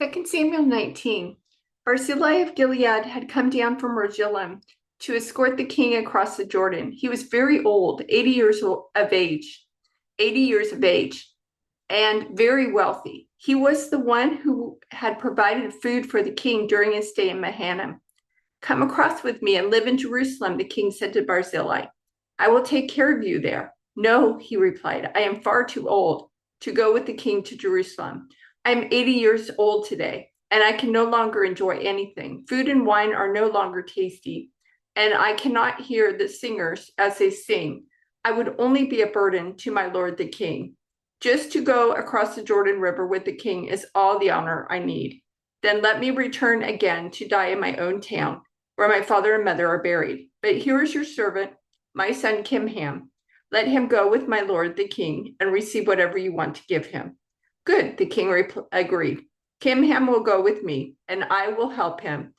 2 Samuel 19. Barzillai of Gilead had come down from Rogelim to escort the king across the Jordan. He was very old, 80 years of age, and very wealthy. He was the one who had provided food for the king during his stay in Mahanaim. Come across with me and live in Jerusalem, the king said to Barzillai. I will take care of you there. No, he replied, I am far too old to go with the king to Jerusalem. I am 80 years old today, and I can no longer enjoy anything. Food and wine are no longer tasty, and I cannot hear the singers as they sing. I would only be a burden to my lord the king. Just to go across the Jordan River with the king is all the honor I need. Then let me return again to die in my own town, where my father and mother are buried. But here is your servant, my son Kimham. Let him go with my lord the king and receive whatever you want to give him. Good, the king agreed. Kimham will go with me, and I will help him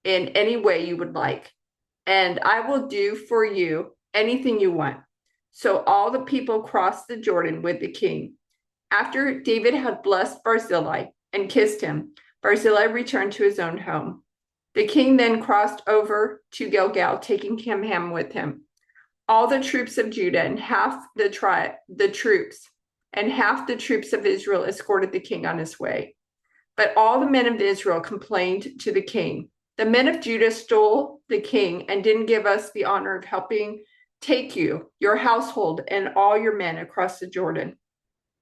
in any way you would like. And I will do for you anything you want. So all the people crossed the Jordan with the king. After David had blessed Barzillai and kissed him, Barzillai returned to his own home. The king then crossed over to Gilgal, taking Kimham with him. All the troops of Judah and half the troops of Israel escorted the king on his way. But all the men of Israel complained to the king. The men of Judah stole the king and didn't give us the honor of helping take you, your household, and all your men across the Jordan.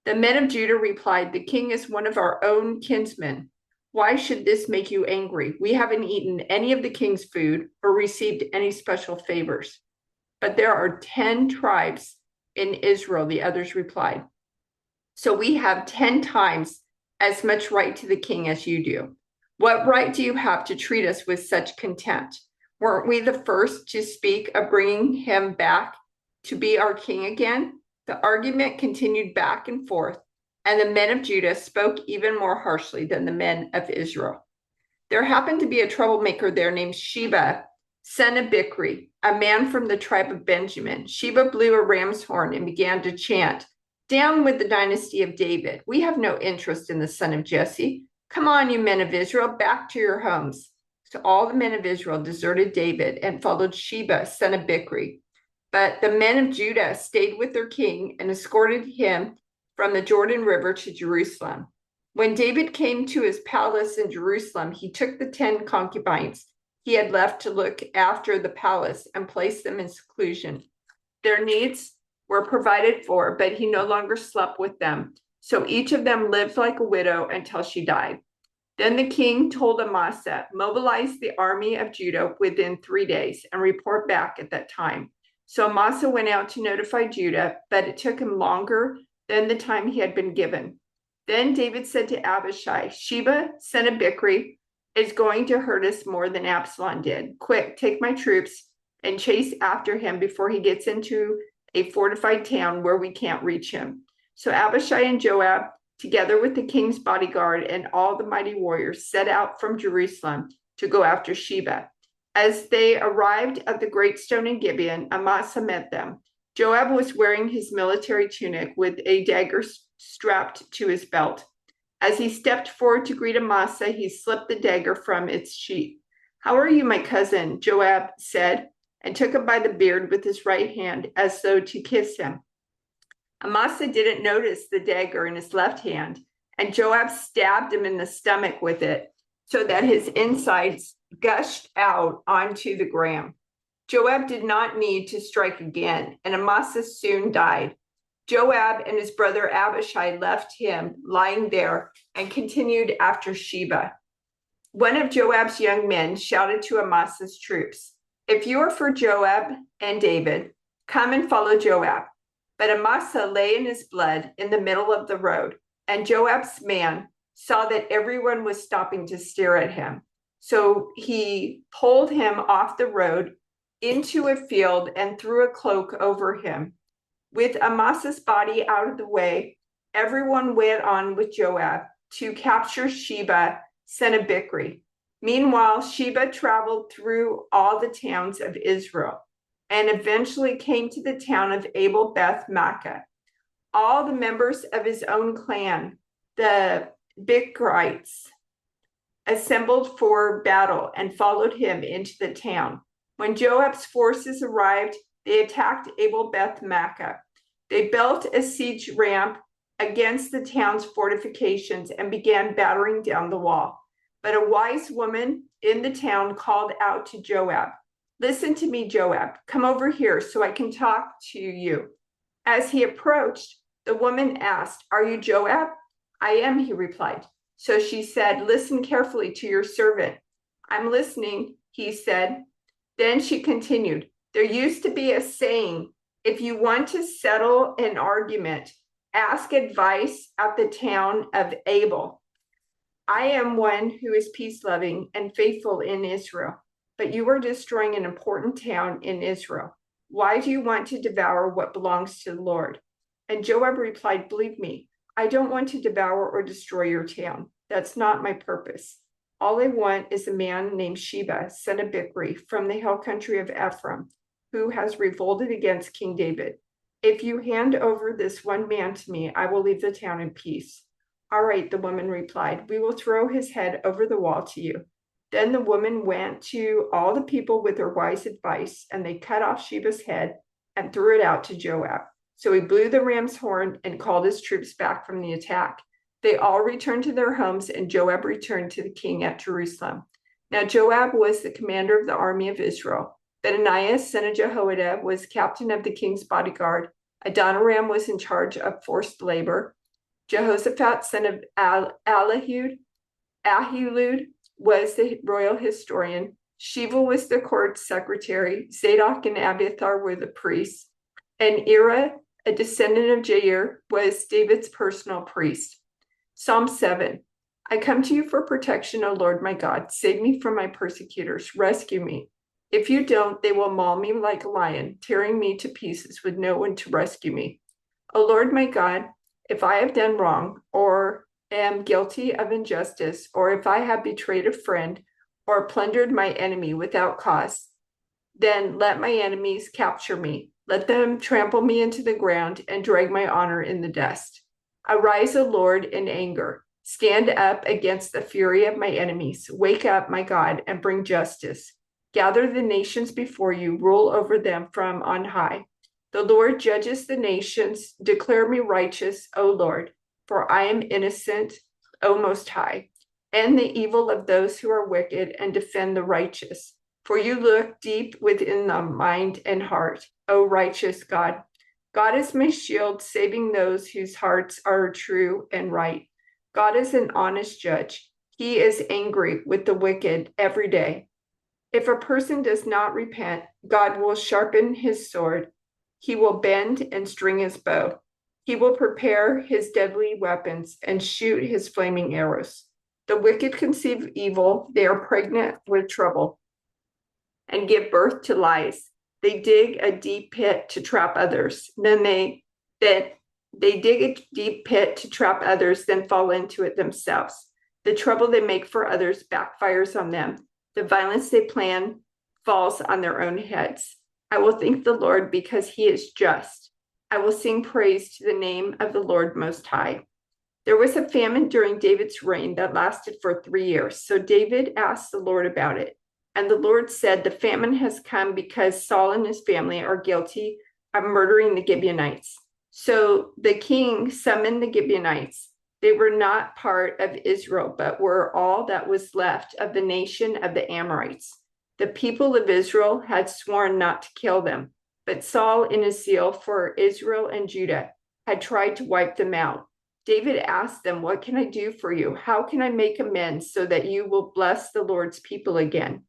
The men of Judah replied, the king is one of our own kinsmen. Why should this make you angry? We haven't eaten any of the king's food or received any special favors. But there are 10 tribes in Israel, the others replied. So we have 10 times as much right to the king as you do. What right do you have to treat us with such contempt? Weren't we the first to speak of bringing him back to be our king again? The argument continued back and forth, and the men of Judah spoke even more harshly than the men of Israel. There happened to be a troublemaker there named Sheba, son of Bichri, a man from the tribe of Benjamin. Sheba blew a ram's horn and began to chant, down with the dynasty of David. We have no interest in the son of Jesse. Come on, you men of Israel, back to your homes. So all the men of Israel deserted David and followed Sheba, son of Bichri. But the men of Judah stayed with their king and escorted him from the Jordan River to Jerusalem. When David came to his palace in Jerusalem, he took the 10 concubines he had left to look after the palace and placed them in seclusion. Their needs were provided for, but he no longer slept with them. So each of them lived like a widow until she died. Then the king told Amasa, mobilize the army of Judah within 3 days and report back at that time. So Amasa went out to notify Judah, but it took him longer than the time he had been given. Then David said to Abishai, Sheba, son of Bichri, is going to hurt us more than Absalom did. Quick, take my troops and chase after him before he gets into a fortified town where we can't reach him. So Abishai and Joab, together with the king's bodyguard and all the mighty warriors, set out from Jerusalem to go after Sheba. As they arrived at the great stone in Gibeon, Amasa met them. Joab was wearing his military tunic with a dagger strapped to his belt. As he stepped forward to greet Amasa, he slipped the dagger from its sheath. How are you, my cousin? Joab said, and took him by the beard with his right hand as though to kiss him. Amasa didn't notice the dagger in his left hand, and Joab stabbed him in the stomach with it so that his insides gushed out onto the ground. Joab did not need to strike again, and Amasa soon died. Joab and his brother Abishai left him lying there and continued after Sheba. One of Joab's young men shouted to Amasa's troops, if you are for Joab and David, come and follow Joab. But Amasa lay in his blood in the middle of the road, and Joab's man saw that everyone was stopping to stare at him. So he pulled him off the road into a field and threw a cloak over him. With Amasa's body out of the way, everyone went on with Joab to capture Sheba, son of Bichri. Meanwhile, Sheba traveled through all the towns of Israel and eventually came to the town of Abel Beth Makkah. All the members of his own clan, the Bichrites, assembled for battle and followed him into the town. When Joab's forces arrived, they attacked Abel Beth Maacah. They built a siege ramp against the town's fortifications and began battering down the wall. But a wise woman in the town called out to Joab, "Listen to me, Joab. Come over here so I can talk to you." As he approached, the woman asked, "Are you Joab?" "I am," he replied. So she said, "Listen carefully to your servant." "I'm listening," he said. Then she continued, "There used to be a saying, if you want to settle an argument, ask advice at the town of Abel. I am one who is peace-loving and faithful in Israel, but you are destroying an important town in Israel. Why do you want to devour what belongs to the Lord?" And Joab replied, "Believe me, I don't want to devour or destroy your town. That's not my purpose. All I want is a man named Sheba, son of Bichri, from the hill country of Ephraim, who has revolted against King David. If you hand over this one man to me, I will leave the town in peace." "All right," the woman replied, "we will throw his head over the wall to you." Then the woman went to all the people with her wise advice, and they cut off Sheba's head and threw it out to Joab. So he blew the ram's horn and called his troops back from the attack. They all returned to their homes, and Joab returned to the king at Jerusalem. Now Joab was the commander of the army of Israel. Benaiah, son of Jehoiada, was captain of the king's bodyguard. Adoniram was in charge of forced labor. Jehoshaphat, son of Ahilud, was the royal historian. Sheva was the court secretary. Zadok and Abiathar were the priests. And Ira, a descendant of Jair, was David's personal priest. Psalm 7. I come to you for protection, O Lord my God. Save me from my persecutors. Rescue me. If you don't, they will maul me like a lion, tearing me to pieces with no one to rescue me. O Lord my God, if I have done wrong or am guilty of injustice, or if I have betrayed a friend or plundered my enemy without cause, then let my enemies capture me. Let them trample me into the ground and drag my honor in the dust. Arise, O Lord, in anger. Stand up against the fury of my enemies. Wake up, my God, and bring justice. Gather the nations before you. Rule over them from on high. The Lord judges the nations. Declare me righteous, O Lord, for I am innocent, O Most High. End the evil of those who are wicked and defend the righteous. For you look deep within the mind and heart, O righteous God. God is my shield, saving those whose hearts are true and right. God is an honest judge. He is angry with the wicked every day. If a person does not repent, God will sharpen his sword. He will bend and string his bow. He will prepare his deadly weapons and shoot his flaming arrows. The wicked conceive evil. They are pregnant with trouble and give birth to lies. They dig a deep pit to trap others. They dig a deep pit to trap others, then fall into it themselves. The trouble they make for others backfires on them. The violence they plan falls on their own heads. I will thank the Lord because he is just. I will sing praise to the name of the Lord Most High. There was a famine during David's reign that lasted for 3 years. So David asked the Lord about it. And the Lord said, the famine has come because Saul and his family are guilty of murdering the Gibeonites. So the king summoned the Gibeonites. They were not part of Israel, but were all that was left of the nation of the Amorites. The people of Israel had sworn not to kill them, but Saul, in his zeal for Israel and Judah, had tried to wipe them out. David asked them, what can I do for you? How can I make amends so that you will bless the Lord's people again?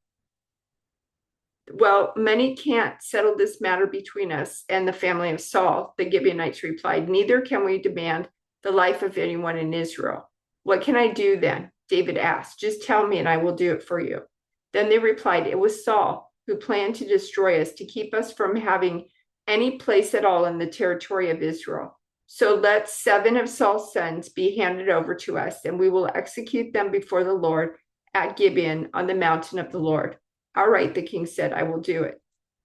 Well, many can't settle this matter between us and the family of Saul, the Gibeonites replied. Neither can we demand the life of anyone in Israel. What can I do then? David asked. Just tell me and I will do it for you. Then they replied, it was Saul who planned to destroy us, to keep us from having any place at all in the territory of Israel. So let 7 of Saul's sons be handed over to us, and we will execute them before the Lord at Gibeon on the mountain of the Lord. All right, the king said, I will do it.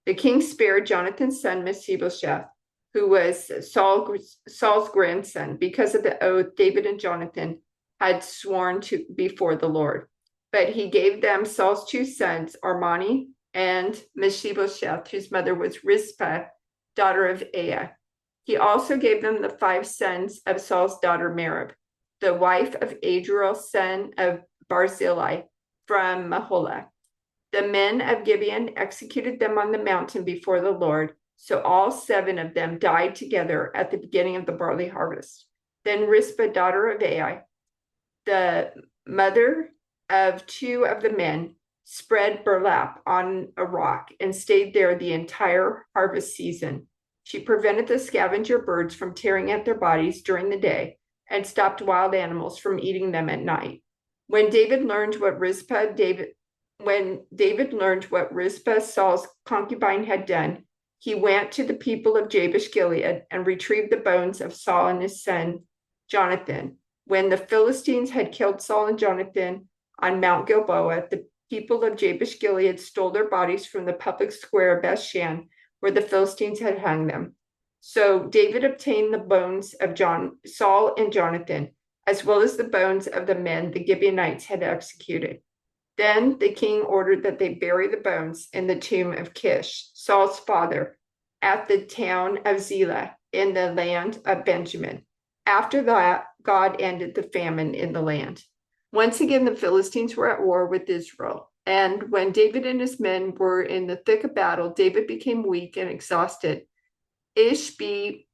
The king spared Jonathan's son, Mephibosheth, who was Saul's grandson, because of the oath David and Jonathan had sworn to before the Lord. But he gave them Saul's two sons, Armani and Mephibosheth, whose mother was Rizpah, daughter of Aiah. He also gave them the 5 sons of Saul's daughter Merab, the wife of Adriel, son of Barzillai from Maholah. The men of Gibeon executed them on the mountain before the Lord. So all 7 of them died together at the beginning of the barley harvest. Then Rizpah, daughter of Aiah, the mother of 2 of the men, spread burlap on a rock and stayed there the entire harvest season. She prevented the scavenger birds from tearing at their bodies during the day and stopped wild animals from eating them at night. When David learned what Rizpah, Saul's concubine, had done, he went to the people of Jabesh Gilead and retrieved the bones of Saul and his son Jonathan. When the Philistines had killed Saul and Jonathan on Mount Gilboa, the people of Jabesh Gilead stole their bodies from the public square of Bethshan, where the Philistines had hung them. So David obtained the bones of Saul and Jonathan, as well as the bones of the men the Gibeonites had executed. Then the king ordered that they bury the bones in the tomb of Kish, Saul's father, at the town of Zelah in the land of Benjamin. After that, God ended the famine in the land. Once again, the Philistines were at war with Israel. And when David and his men were in the thick of battle, David became weak and exhausted. Ishbi-Benob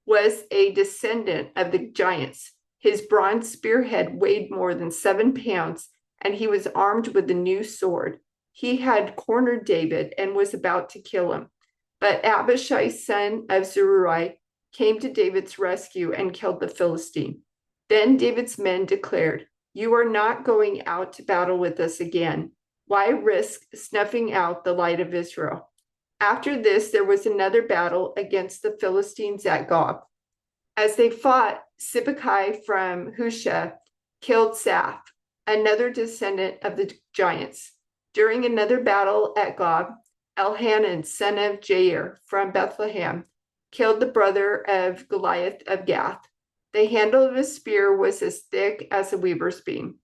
was a descendant of the giants. His bronze spearhead weighed more than 7 pounds, and he was armed with a new sword. He had cornered David and was about to kill him. But Abishai, son of Zeruiah, came to David's rescue and killed the Philistine. Then David's men declared, "You are not going out to battle with us again. Why risk snuffing out the light of Israel?" After this, there was another battle against the Philistines at Gob. As they fought, Sibbecai from Hushah killed Saph, another descendant of the giants. During another battle at Gob, Elhanan, son of Jair from Bethlehem, killed the brother of Goliath of Gath. The handle of his spear was as thick as a weaver's beam.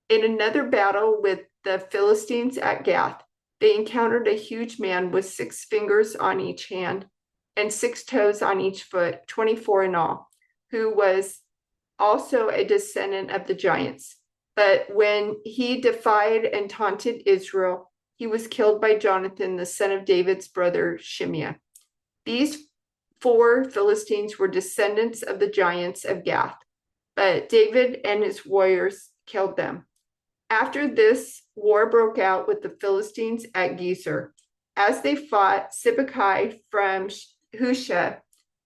In another battle with the Philistines at Gath, they encountered a huge man with 6 fingers on each hand and 6 toes on each foot, 24 in all, who was also a descendant of the giants. But when he defied and taunted Israel, he was killed by Jonathan, the son of David's brother Shimeah. These 4 Philistines were descendants of the giants of Gath, but David and his warriors killed them. After this, war broke out with the Philistines at Gezer. As they fought, Sibbecai from Hushah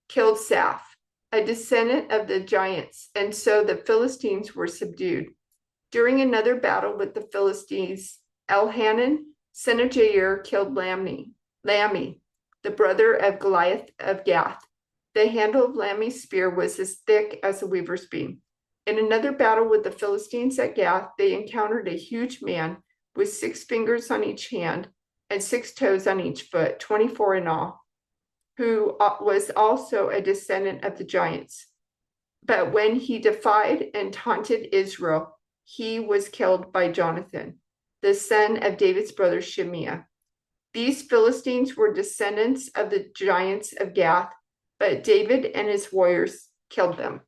killed Saph, a descendant of the giants, and so the Philistines were subdued. During another battle with the Philistines, Elhanan, son of Jair, killed Lammi, the brother of Goliath of Gath. The handle of Lammi's spear was as thick as a weaver's beam. In another battle with the Philistines at Gath, they encountered a huge man with 6 fingers on each hand and 6 toes on each foot, 24 in all, who was also a descendant of the giants. But when he defied and taunted Israel, he was killed by Jonathan, the son of David's brother Shimeah. These Philistines were descendants of the giants of Gath, but David and his warriors killed them.